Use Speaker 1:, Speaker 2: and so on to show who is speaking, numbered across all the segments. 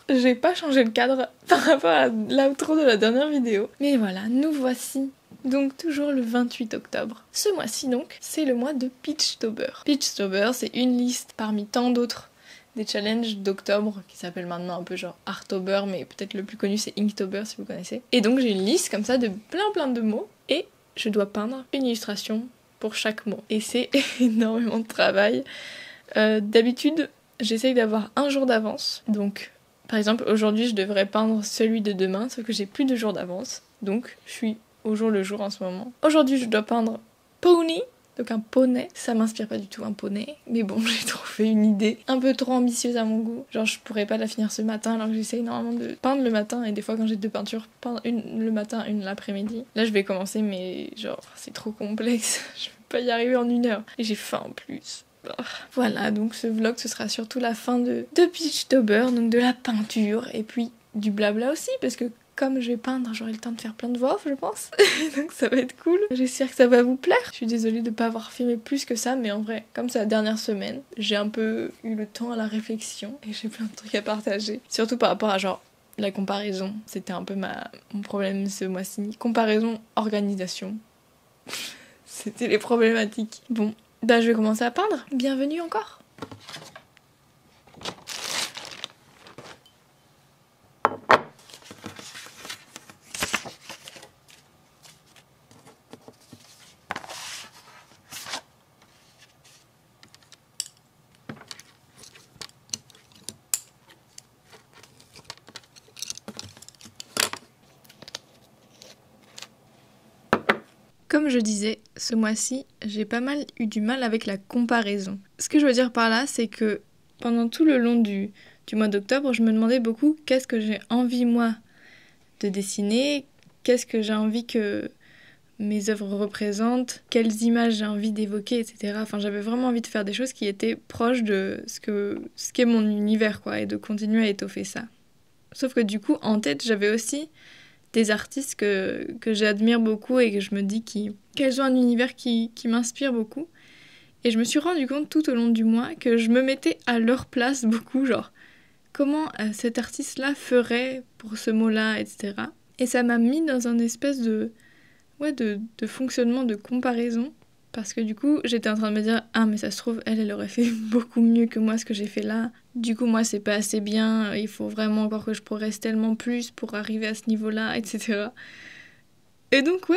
Speaker 1: j'ai pas changé le cadre par rapport à l'outro de la dernière vidéo. Mais voilà, nous voici. Donc toujours le 28 octobre. Ce mois-ci donc, c'est le mois de Peachtober. Peachtober, c'est une liste parmi tant d'autres des challenges d'octobre qui s'appellent maintenant un peu genre Arttober, mais peut-être le plus connu c'est Inktober si vous connaissez. Et donc j'ai une liste comme ça de plein de mots et je dois peindre une illustration pour chaque mot. Et c'est énormément de travail. D'habitude, j'essaye d'avoir un jour d'avance. Donc, par exemple, aujourd'hui, je devrais peindre celui de demain, sauf que j'ai plus de jours d'avance. Donc, je suis au jour le jour en ce moment. Aujourd'hui, je dois peindre Pony, donc un poney. Ça m'inspire pas du tout, un poney. Mais bon, j'ai trouvé une idée un peu trop ambitieuse à mon goût. Genre, je pourrais pas la finir ce matin, alors que j'essaye normalement de peindre le matin. Et des fois, quand j'ai deux peintures, peindre une le matin, une l'après-midi. Là, je vais commencer, mais genre, c'est trop complexe. Je vais pas y arriver en 1 heure. Et j'ai faim en plus. Voilà, donc ce vlog, ce sera surtout la fin de Peachtober, donc de la peinture, et puis du blabla aussi, parce que comme je vais peindre, j'aurai le temps de faire plein de voix off, je pense. Donc ça va être cool. J'espère que ça va vous plaire. Je suis désolée de pas avoir filmé plus que ça, mais en vrai, comme c'est la dernière semaine, j'ai un peu eu le temps à la réflexion, et j'ai plein de trucs à partager. Surtout par rapport à genre la comparaison. C'était un peu mon problème ce mois-ci. Comparaison, organisation. C'était les problématiques. Bon. Bah je vais commencer à peindre. Bienvenue encore. Comme je disais, ce mois-ci, j'ai pas mal eu du mal avec la comparaison. Ce que je veux dire par là, c'est que pendant tout le long du mois d'octobre, je me demandais beaucoup qu'est-ce que j'ai envie moi de dessiner, qu'est-ce que j'ai envie que mes œuvres représentent, quelles images j'ai envie d'évoquer, etc. Enfin, j'avais vraiment envie de faire des choses qui étaient proches de ce qu'est mon univers, quoi, et de continuer à étoffer ça. Sauf que du coup, en tête, j'avais aussi des artistes que j'admire beaucoup et que je me dis qu'elles ont un univers qui m'inspire beaucoup. Et je me suis rendu compte tout au long du mois que je me mettais à leur place beaucoup, genre comment cet artiste-là ferait pour ce mot-là, etc. Et ça m'a mis dans un espèce de fonctionnement de comparaison. Parce que du coup, j'étais en train de me dire « Ah, mais ça se trouve, elle aurait fait beaucoup mieux que moi ce que j'ai fait là. Du coup, moi, c'est pas assez bien. Il faut vraiment encore que je progresse tellement plus pour arriver à ce niveau-là, etc. » Et donc,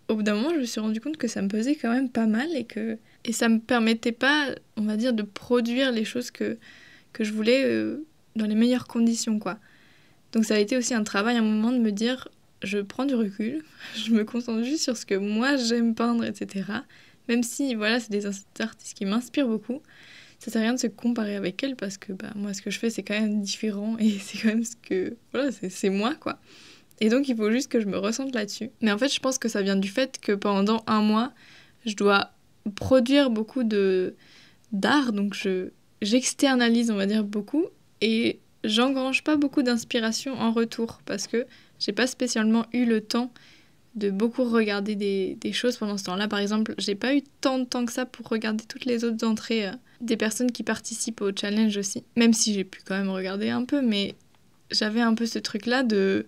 Speaker 1: au bout d'un moment, je me suis rendu compte que ça me pesait quand même pas mal et ça me permettait pas, on va dire, de produire les choses que je voulais dans les meilleures conditions, quoi. Donc ça a été aussi un travail, un moment de me dire je prends du recul, je me concentre juste sur ce que moi j'aime peindre, etc. Même si voilà, c'est des artistes qui m'inspirent beaucoup, ça sert à rien de se comparer avec elles parce que moi ce que je fais c'est quand même différent et c'est quand même ce que voilà, c'est moi quoi. Et donc il faut juste que je me ressente là-dessus. Mais en fait, je pense que ça vient du fait que pendant un mois, je dois produire beaucoup d'art, donc j'externalise, on va dire, beaucoup et j'engrange pas beaucoup d'inspiration en retour parce que j'ai pas spécialement eu le temps de beaucoup regarder des choses pendant ce temps-là. Par exemple, j'ai pas eu tant de temps que ça pour regarder toutes les autres entrées des personnes qui participent au challenge aussi. Même si j'ai pu quand même regarder un peu, mais j'avais un peu ce truc-là de...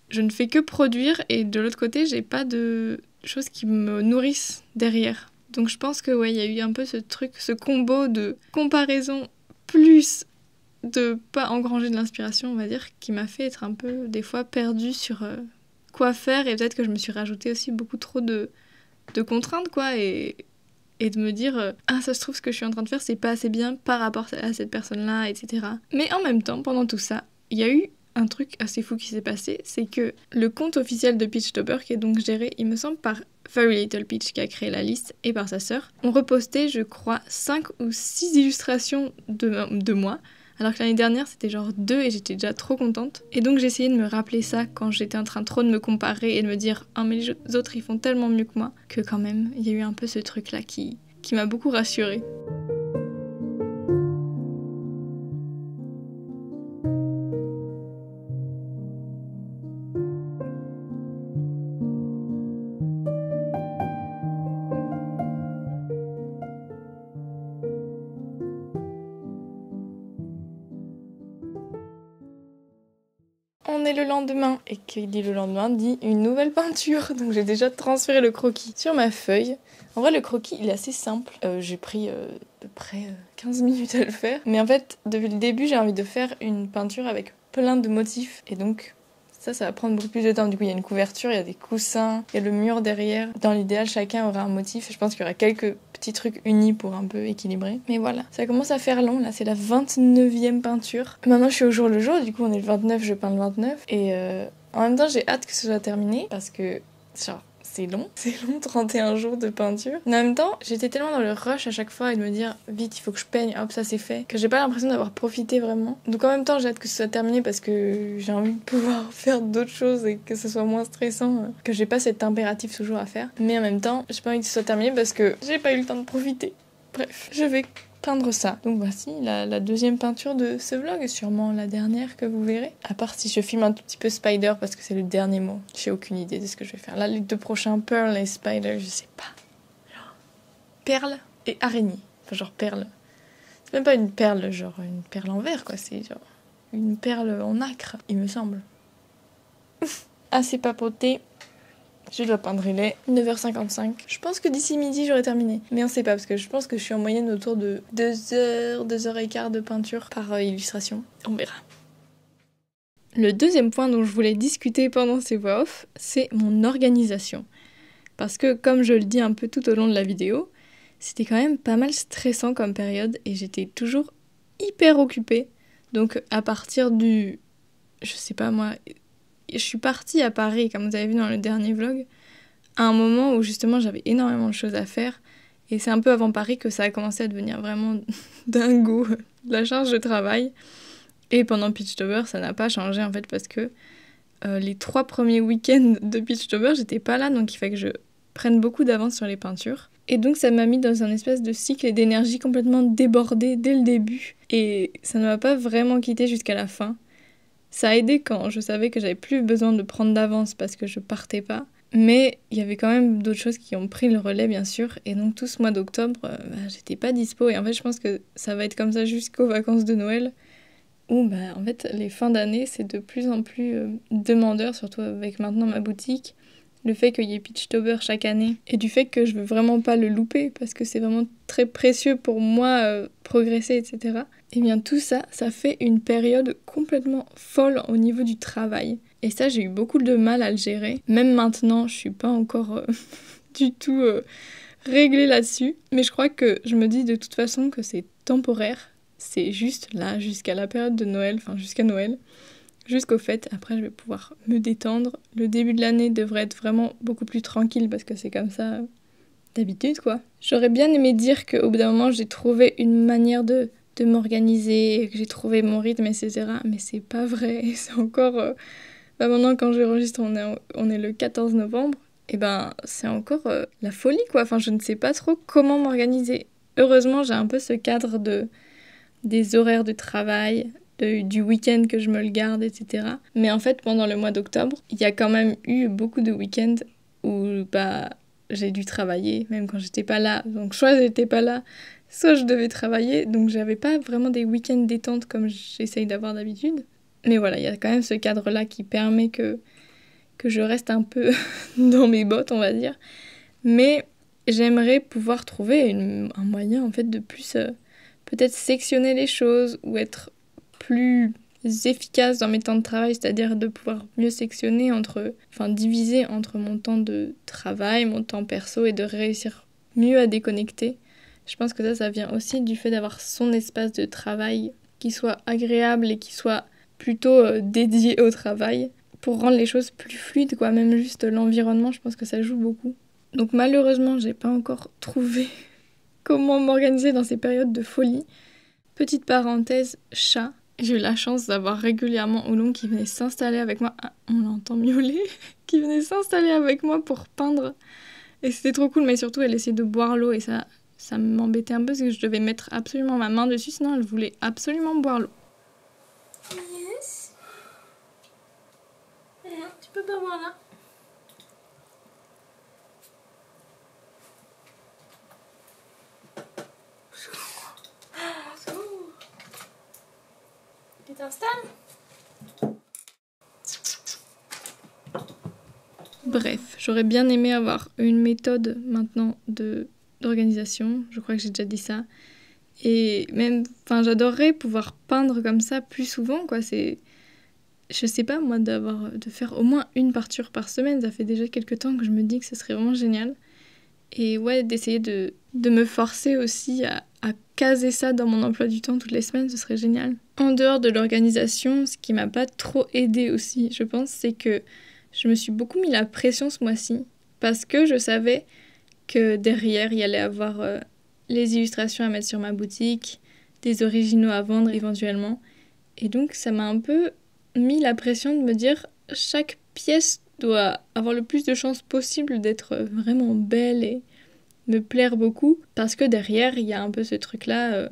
Speaker 1: Je ne fais que produire et de l'autre côté, j'ai pas de choses qui me nourrissent derrière. Donc je pense que il y a eu un peu ce truc, ce combo de comparaison plus de pas engranger de l'inspiration, on va dire, qui m'a fait être un peu, des fois, perdue sur quoi faire. Et peut-être que je me suis rajouté aussi beaucoup trop de contraintes, quoi, et de me dire ah, ça se trouve, ce que je suis en train de faire, c'est pas assez bien par rapport à cette personne-là, etc. Mais en même temps, pendant tout ça, il y a eu un truc assez fou qui s'est passé, c'est que le compte officiel de Peachtober, qui est donc géré, il me semble, par Very Little Peach, qui a créé la liste, et par sa sœur, ont reposté, je crois, 5 ou 6 illustrations de moi, alors que l'année dernière, c'était genre 2 et j'étais déjà trop contente. Et donc j'ai essayé de me rappeler ça quand j'étais en train trop de me comparer et de me dire « Ah mais les autres, ils font tellement mieux que moi » que quand même, il y a eu un peu ce truc-là qui m'a beaucoup rassurée. on est le lendemain. Et qui dit le lendemain dit une nouvelle peinture. Donc j'ai déjà transféré le croquis sur ma feuille. En vrai, le croquis, il est assez simple. J'ai pris à peu près 15 minutes à le faire. Mais en fait, depuis le début, j'ai envie de faire une peinture avec plein de motifs. Et donc, ça va prendre beaucoup plus de temps. Du coup, il y a une couverture, il y a des coussins, il y a le mur derrière. Dans l'idéal, chacun aura un motif. Je pense qu'il y aura quelques petits trucs unis pour un peu équilibrer. Mais voilà, ça commence à faire long. Là, c'est la 29e peinture. Maintenant, je suis au jour le jour. Du coup, on est le 29, je peins le 29. Et en même temps, j'ai hâte que ce soit terminé parce que, genre, c'est long, 31 jours de peinture. Mais en même temps, j'étais tellement dans le rush à chaque fois et de me dire vite, il faut que je peigne, hop, ça c'est fait, que j'ai pas l'impression d'avoir profité vraiment. Donc en même temps, j'ai hâte que ce soit terminé parce que j'ai envie de pouvoir faire d'autres choses et que ce soit moins stressant, que j'ai pas cet impératif toujours à faire. Mais en même temps, j'ai pas envie que ce soit terminé parce que j'ai pas eu le temps de profiter. Bref, je vais peindre ça. Donc voici la deuxième peinture de ce vlog, sûrement la dernière que vous verrez. À part si je filme un tout petit peu Spider parce que c'est le dernier mot. J'ai aucune idée de ce que je vais faire. Là, les deux prochains, Pearl et Spider, je sais pas. Genre, perle et araignée. Enfin, genre perle. C'est même pas une perle, genre une perle en verre, quoi. C'est genre une perle en nacre, il me semble. Assez papoté. Je dois peindre, il est 9h55. Je pense que d'ici midi, j'aurai terminé. Mais on sait pas, parce que je pense que je suis en moyenne autour de 2 heures, 2h15 de peinture par illustration. On verra. Le deuxième point dont je voulais discuter pendant ces voix off, c'est mon organisation. Parce que, comme je le dis un peu tout au long de la vidéo, c'était quand même pas mal stressant comme période et j'étais toujours hyper occupée. Donc, à partir du... Je sais pas moi... Je suis partie à Paris, comme vous avez vu dans le dernier vlog, à un moment où justement j'avais énormément de choses à faire. Et c'est un peu avant Paris que ça a commencé à devenir vraiment dingo, la charge de travail. Et pendant Pitchtober, ça n'a pas changé en fait parce que les 3 premiers week-ends de Pitchtober, j'étais pas là, donc il fallait que je prenne beaucoup d'avance sur les peintures. Et donc ça m'a mis dans un espèce de cycle d'énergie complètement débordé dès le début. Et ça ne m'a pas vraiment quitté jusqu'à la fin. Ça a aidé quand je savais que j'avais plus besoin de prendre d'avance parce que je partais pas. Mais il y avait quand même d'autres choses qui ont pris le relais, bien sûr. Et donc tout ce mois d'octobre, j'étais pas dispo. Et en fait, je pense que ça va être comme ça jusqu'aux vacances de Noël. Où, en fait, les fins d'année, c'est de plus en plus demandeur, surtout avec maintenant ma boutique. Le fait qu'il y ait Pitchtober chaque année. Et du fait que je veux vraiment pas le louper, parce que c'est vraiment très précieux pour moi, progresser, etc. Et bien tout ça, ça fait une période complètement folle au niveau du travail. Et ça, j'ai eu beaucoup de mal à le gérer. Même maintenant, je suis pas encore du tout réglée là-dessus. Mais je crois que je me dis de toute façon que c'est temporaire. C'est juste là, jusqu'à la période de Noël, enfin jusqu'à Noël. Jusqu'au fait, après je vais pouvoir me détendre. Le début de l'année devrait être vraiment beaucoup plus tranquille parce que c'est comme ça d'habitude quoi. J'aurais bien aimé dire qu'au bout d'un moment j'ai trouvé une manière de m'organiser, que j'ai trouvé mon rythme, etc. Mais c'est pas vrai. C'est encore... maintenant quand j'enregistre, on est le 14 novembre. Et c'est encore la folie quoi. Enfin je ne sais pas trop comment m'organiser. Heureusement j'ai un peu ce cadre des horaires de travail, du week-end que je me le garde, etc. Mais en fait, pendant le mois d'octobre, il y a quand même eu beaucoup de week-ends où j'ai dû travailler, même quand j'étais pas là. Donc soit j'étais pas là, soit je devais travailler. Donc j'avais pas vraiment des week-ends détente comme j'essaye d'avoir d'habitude. Mais voilà, il y a quand même ce cadre-là qui permet que je reste un peu dans mes bottes, on va dire. Mais j'aimerais pouvoir trouver un moyen, en fait, de plus... peut-être sectionner les choses ou être plus efficace dans mes temps de travail, c'est-à-dire de pouvoir mieux sectionner diviser entre mon temps de travail, mon temps perso et de réussir mieux à déconnecter. Je pense que ça vient aussi du fait d'avoir son espace de travail qui soit agréable et qui soit plutôt dédié au travail pour rendre les choses plus fluides, quoi. Même juste l'environnement, je pense que ça joue beaucoup. Donc malheureusement, j'ai pas encore trouvé comment m'organiser dans ces périodes de folie. Petite parenthèse, chat. J'ai eu la chance d'avoir régulièrement Oulon qui venait s'installer avec moi. Ah, on l'entend miauler. Qui venait s'installer avec moi pour peindre. Et c'était trop cool, mais surtout elle essayait de boire l'eau et ça m'embêtait un peu parce que je devais mettre absolument ma main dessus, sinon elle voulait absolument boire l'eau. Yes. Tu peux pas boire là. Tu t'installes? Bref, j'aurais bien aimé avoir une méthode maintenant d'organisation, je crois que j'ai déjà dit ça. Et même, j'adorerais pouvoir peindre comme ça plus souvent, quoi. Je sais pas, moi, de faire au moins une peinture par semaine. Ça fait déjà quelques temps que je me dis que ce serait vraiment génial. Et ouais, d'essayer de me forcer aussi à caser ça dans mon emploi du temps toutes les semaines, ce serait génial. En dehors de l'organisation, ce qui m'a pas trop aidé aussi, je pense, c'est que je me suis beaucoup mis la pression ce mois-ci. Parce que je savais que derrière, il y allait avoir les illustrations à mettre sur ma boutique, des originaux à vendre éventuellement. Et donc, ça m'a un peu mis la pression de me dire chaque pièce doit avoir le plus de chances possible d'être vraiment belle et me plaire beaucoup, parce que derrière il y a un peu ce truc là,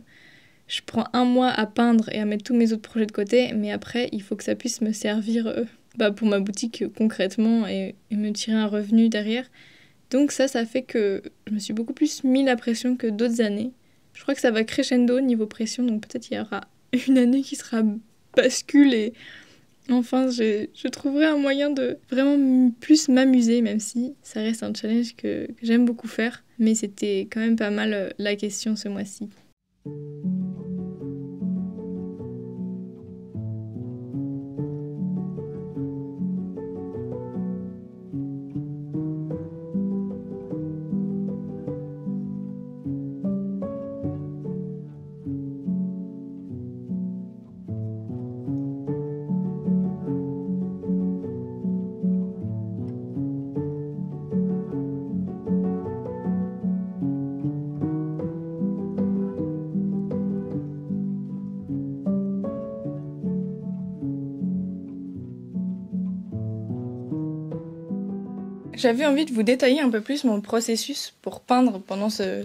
Speaker 1: je prends un mois à peindre et à mettre tous mes autres projets de côté, mais après il faut que ça puisse me servir pour ma boutique concrètement et me tirer un revenu derrière. Donc ça fait que je me suis beaucoup plus mis la pression que d'autres années. Je crois que ça va crescendo niveau pression, donc peut-être il y aura une année qui sera bascule et enfin, je trouverai un moyen de vraiment plus m'amuser, même si ça reste un challenge que j'aime beaucoup faire. Mais c'était quand même pas mal la question ce mois-ci. J'avais envie de vous détailler un peu plus mon processus pour peindre pendant ce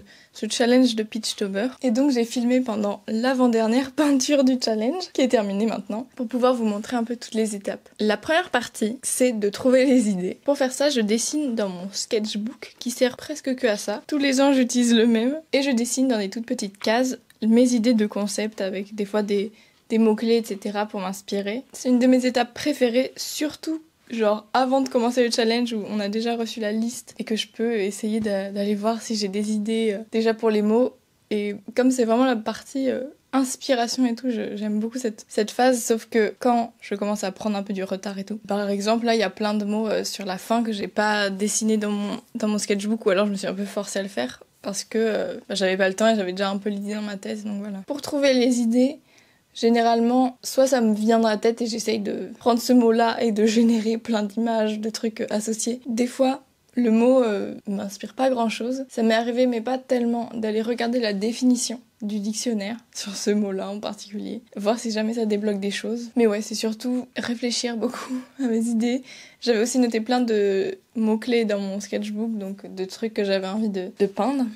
Speaker 1: challenge de Pitchtober. Et donc j'ai filmé pendant l'avant-dernière peinture du challenge, qui est terminée maintenant, pour pouvoir vous montrer un peu toutes les étapes. La première partie, c'est de trouver les idées. Pour faire ça, je dessine dans mon sketchbook, qui sert presque que à ça. Tous les ans, j'utilise le même. Et je dessine dans des toutes petites cases mes idées de concept, avec des fois des mots-clés, etc. pour m'inspirer. C'est une de mes étapes préférées, surtout genre avant de commencer le challenge où on a déjà reçu la liste et que je peux essayer d'aller voir si j'ai des idées déjà pour les mots. Et comme c'est vraiment la partie inspiration et tout, j'aime beaucoup cette phase, sauf que quand je commence à prendre un peu du retard et tout. Par exemple, là, il y a plein de mots sur la fin que j'ai pas dessiné dans mon sketchbook, ou alors je me suis un peu forcée à le faire parce que j'avais pas le temps et j'avais déjà un peu l'idée dans ma tête, donc voilà. Pour trouver les idées, généralement, soit ça me vient dans la tête et j'essaye de prendre ce mot-là et de générer plein d'images, de trucs associés. Des fois, le mot m'inspire pas grand-chose. Ça m'est arrivé, mais pas tellement, d'aller regarder la définition du dictionnaire sur ce mot-là en particulier, voir si jamais ça débloque des choses. Mais ouais, c'est surtout réfléchir beaucoup à mes idées. J'avais aussi noté plein de mots-clés dans mon sketchbook, donc de trucs que j'avais envie de peindre.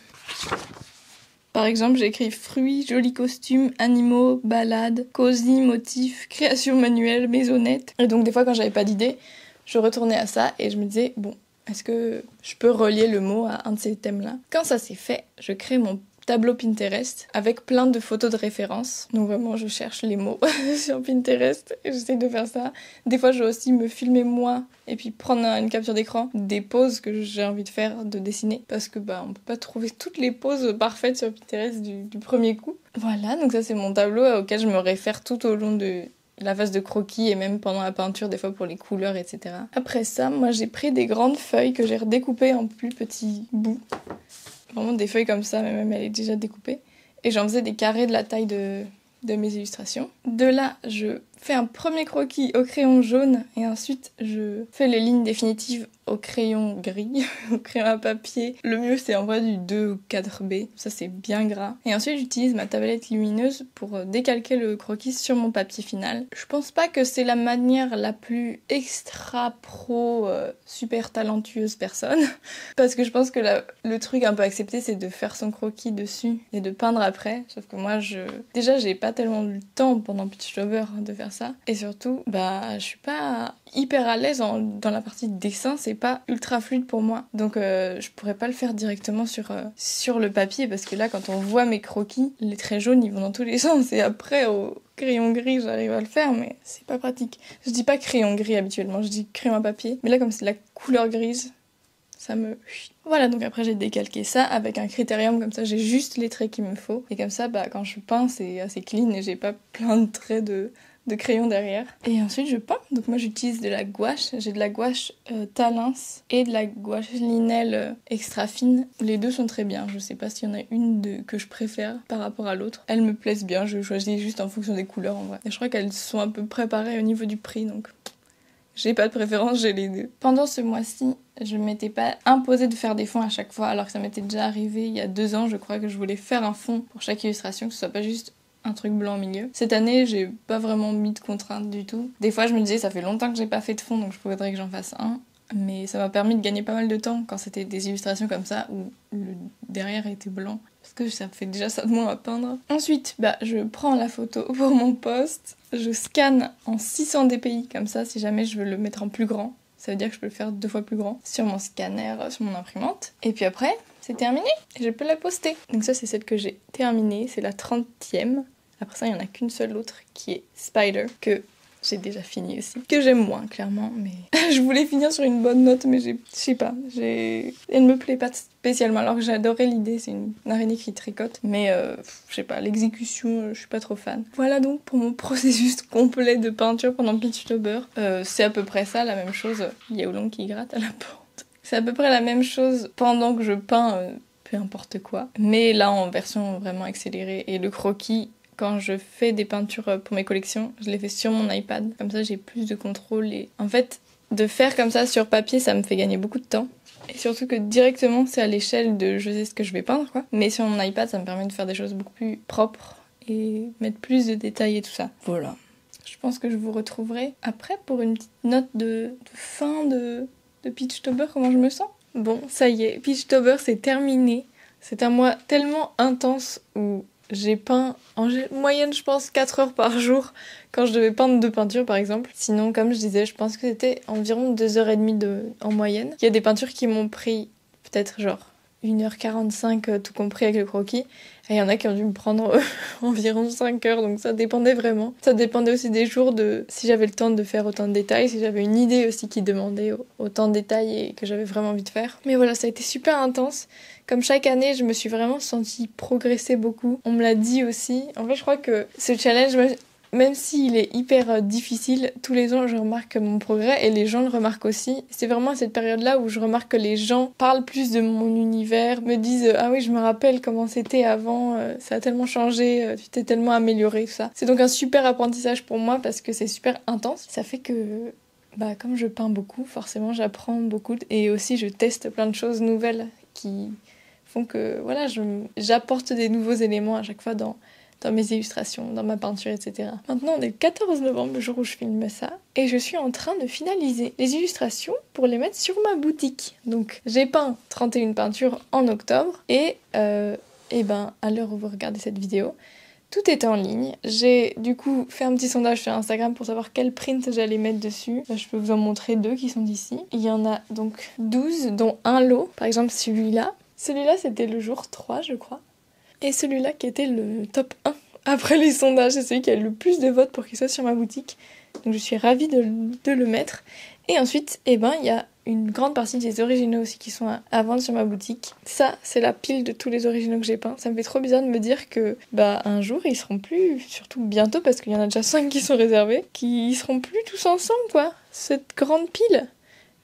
Speaker 1: Par exemple, j'ai écrit fruits, jolis costumes, animaux, balades, cosy, motifs, création manuelle, maisonnette. Et donc des fois quand j'avais pas d'idée, je retournais à ça et je me disais, bon, est-ce que je peux relier le mot à un de ces thèmes-là? Quand ça s'est fait, je crée mon tableau Pinterest avec plein de photos de référence. Donc vraiment, je cherche les mots sur Pinterest et j'essaie de faire ça. Des fois, je vais aussi me filmer moi et puis prendre une capture d'écran des poses que j'ai envie de faire, de dessiner. Parce que on peut pas trouver toutes les poses parfaites sur Pinterest du premier coup. Voilà, donc ça c'est mon tableau auquel je me réfère tout au long de la phase de croquis et même pendant la peinture, des fois pour les couleurs, etc. Après ça, moi j'ai pris des grandes feuilles que j'ai redécoupées en plus petits bouts. Vraiment des feuilles comme ça, mais même elle est déjà découpée. Et j'en faisais des carrés de la taille de mes illustrations. De là, je fais un premier croquis au crayon jaune et ensuite je fais les lignes définitives au crayon gris, au crayon à papier. Le mieux c'est en vrai du 2 ou 4B, ça c'est bien gras. Et ensuite j'utilise ma tablette lumineuse pour décalquer le croquis sur mon papier final. Je pense pas que c'est la manière la plus extra pro, super talentueuse personne, parce que je pense que le truc un peu accepté c'est de faire son croquis dessus et de peindre après. Sauf que moi déjà j'ai pas tellement eu le temps pendant Pitchtober de faire faire ça. Et surtout, je suis pas hyper à l'aise dans la partie dessin, c'est pas ultra fluide pour moi. Donc je pourrais pas le faire directement sur le papier, parce que là, quand on voit mes croquis, les traits jaunes, ils vont dans tous les sens. Et après, au crayon gris, j'arrive à le faire, mais c'est pas pratique. Je dis pas crayon gris habituellement, je dis crayon à papier. Mais là, comme c'est de la couleur grise, ça me... Voilà, donc après j'ai décalqué ça avec un critérium, comme ça j'ai juste les traits qu'il me faut. Et comme ça, quand je peins, c'est assez clean et j'ai pas plein de traits de crayon derrière. Et ensuite je peins, donc moi j'utilise de la gouache. J'ai de la gouache Talens et de la gouache Linel extra fine. Les deux sont très bien, je sais pas s'il y en a une que je préfère par rapport à l'autre. Elles me plaisent bien, je choisis juste en fonction des couleurs en vrai. Et je crois qu'elles sont à peu près pareilles au niveau du prix, donc... J'ai pas de préférence, j'ai les deux. Pendant ce mois-ci, je m'étais pas imposé de faire des fonds à chaque fois, alors que ça m'était déjà arrivé il y a 2 ans, je crois que je voulais faire un fond pour chaque illustration, que ce soit pas juste un truc blanc au milieu. Cette année, j'ai pas vraiment mis de contraintes du tout. Des fois, je me disais, ça fait longtemps que j'ai pas fait de fond, donc je voudrais que j'en fasse un. Mais ça m'a permis de gagner pas mal de temps quand c'était des illustrations comme ça où le derrière était blanc. Parce que ça fait déjà ça de moins à peindre. Ensuite, je prends la photo pour mon post. Je scanne en 600 dpi comme ça si jamais je veux le mettre en plus grand. Ça veut dire que je peux le faire 2 fois plus grand sur mon scanner, sur mon imprimante. Et puis après, c'est terminé. Et je peux la poster. Donc ça, c'est celle que j'ai terminée. C'est la 30e. Après ça, il n'y en a qu'une seule autre qui est Spider, que j'ai déjà fini aussi. Que j'aime moins, clairement, mais... je voulais finir sur une bonne note, mais je sais pas. Elle me plaît pas spécialement, alors que j'adorais l'idée, c'est une araignée qui tricote. Mais, je sais pas, l'exécution, je suis pas trop fan. Voilà donc pour mon processus complet de peinture pendant Peachtober. C'est à peu près ça, la même chose. Il y a Oolong qui gratte à la porte. C'est à peu près la même chose pendant que je peins, peu importe quoi. Mais là, en version vraiment accélérée. Et le croquis... Quand je fais des peintures pour mes collections, je les fais sur mon iPad. Comme ça, j'ai plus de contrôle. Et en fait, de faire comme ça sur papier, ça me fait gagner beaucoup de temps. Et surtout que directement, c'est à l'échelle de je sais ce que je vais peindre, quoi. Mais sur mon iPad, ça me permet de faire des choses beaucoup plus propres et mettre plus de détails et tout ça. Voilà. Je pense que je vous retrouverai après pour une petite note de fin de Peachtober, comment je me sens. Bon, ça y est, Peachtober, c'est terminé. C'est un mois tellement intense où... J'ai peint en moyenne, je pense, 4 heures par jour quand je devais peindre 2 peintures, par exemple. Sinon, comme je disais, je pense que c'était environ 2h30 en moyenne. Il y a des peintures qui m'ont pris peut-être genre 1h45 tout compris avec le croquis. Et il y en a qui ont dû me prendre environ 5 heures, donc ça dépendait vraiment. Ça dépendait aussi des jours de si j'avais le temps de faire autant de détails, si j'avais une idée aussi qui demandait autant de détails et que j'avais vraiment envie de faire. Mais voilà, ça a été super intense. Comme chaque année, je me suis vraiment sentie progresser beaucoup. On me l'a dit aussi. En fait, je crois que ce challenge, même s'il est hyper difficile, tous les ans, je remarque mon progrès et les gens le remarquent aussi. C'est vraiment à cette période-là où je remarque que les gens parlent plus de mon univers, me disent « Ah oui, je me rappelle comment c'était avant, ça a tellement changé, tu t'es tellement améliorée, tout ça. » C'est donc un super apprentissage pour moi parce que c'est super intense. Ça fait que... comme je peins beaucoup, forcément, j'apprends beaucoup et aussi je teste plein de choses nouvelles qui font que voilà, j'apporte des nouveaux éléments à chaque fois dans mes illustrations, dans ma peinture, etc. Maintenant, on est le 14 novembre, le jour où je filme ça, et je suis en train de finaliser les illustrations pour les mettre sur ma boutique. Donc, j'ai peint 31 peintures en octobre, et à l'heure où vous regardez cette vidéo, tout est en ligne. J'ai du coup fait un petit sondage sur Instagram pour savoir quel print j'allais mettre dessus. Je peux vous en montrer 2 qui sont d'ici. Il y en a donc 12, dont un lot. Par exemple, celui-là. Celui-là, c'était le jour 3, je crois. Et celui-là qui était le top 1 après les sondages. C'est celui qui a eu le plus de votes pour qu'il soit sur ma boutique. Donc je suis ravie de le mettre. Et ensuite, il y a une grande partie des originaux aussi qui sont à vendre sur ma boutique. Ça, c'est la pile de tous les originaux que j'ai peints. Ça me fait trop bizarre de me dire que un jour, ils seront plus, surtout bientôt, parce qu'il y en a déjà 5 qui sont réservés, qui seront plus tous ensemble, quoi. Cette grande pile.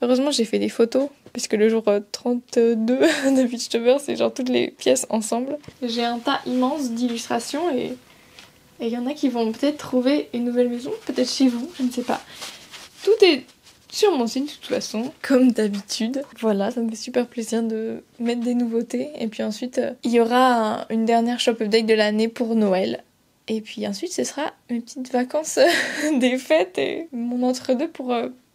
Speaker 1: Heureusement, j'ai fait des photos, puisque le jour 32 de Peachtober, c'est genre toutes les pièces ensemble. J'ai un tas immense d'illustrations et il y en a qui vont peut-être trouver une nouvelle maison, peut-être chez vous, je ne sais pas. Tout est sur mon site de toute façon, comme d'habitude. Voilà, ça me fait super plaisir de mettre des nouveautés. Et puis ensuite, il y aura une dernière shop update de l'année pour Noël. Et puis ensuite, ce sera mes petites vacances des fêtes et mon entre-deux pour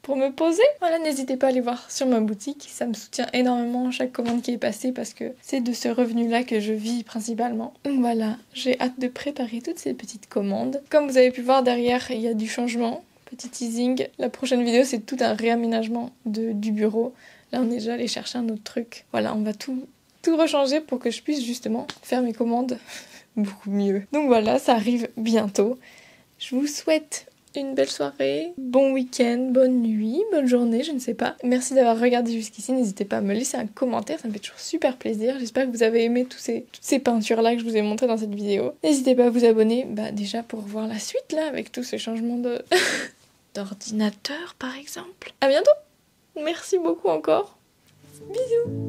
Speaker 1: pour me poser. Voilà, n'hésitez pas à aller voir sur ma boutique, ça me soutient énormément chaque commande qui est passée parce que c'est de ce revenu-là que je vis principalement. Donc voilà, j'ai hâte de préparer toutes ces petites commandes. Comme vous avez pu voir derrière, il y a du changement. Petit teasing, la prochaine vidéo c'est tout un réaménagement du bureau. Là on est déjà allé chercher un autre truc. Voilà, on va tout rechanger pour que je puisse justement faire mes commandes beaucoup mieux. Donc voilà, ça arrive bientôt. Je vous souhaite une belle soirée, bon week-end, bonne nuit, bonne journée, je ne sais pas. Merci d'avoir regardé jusqu'ici, n'hésitez pas à me laisser un commentaire, ça me fait toujours super plaisir. J'espère que vous avez aimé toutes ces peintures-là que je vous ai montrées dans cette vidéo. N'hésitez pas à vous abonner, déjà pour voir la suite là, avec tous ces changements d'ordinateur par exemple. À bientôt. Merci beaucoup encore. Bisous.